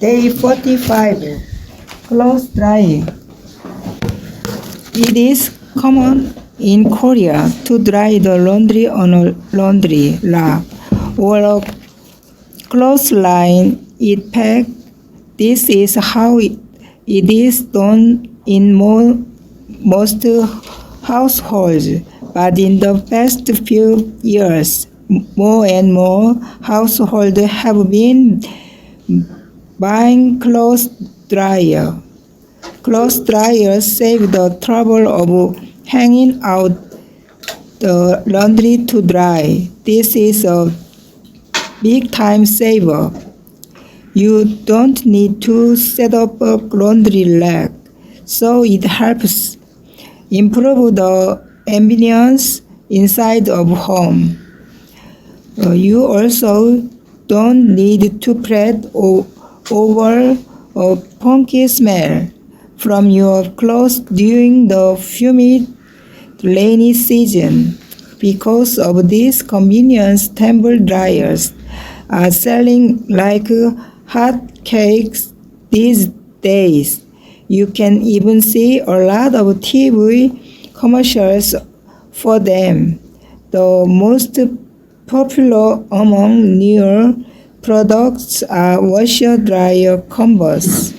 Day 45. Clothes drying. It is common in Korea to dry the laundry on a laundry rack or a clothesline it packed. This is how it is done in most households, but in the past few years, more and more households have been buying clothes dryer. Clothes dryers save the trouble of hanging out the laundry to dry. This is a big time saver. You don't need to set up a laundry rack, so it helps improve the ambience inside of home. You also don't need to fret over a funky smell from your clothes during the humid rainy season. Because of this convenience, tumble dryers are selling like hotcakes these days. You can even see a lot of TV commercials for them. The most popular among newer products are washer dryer combos.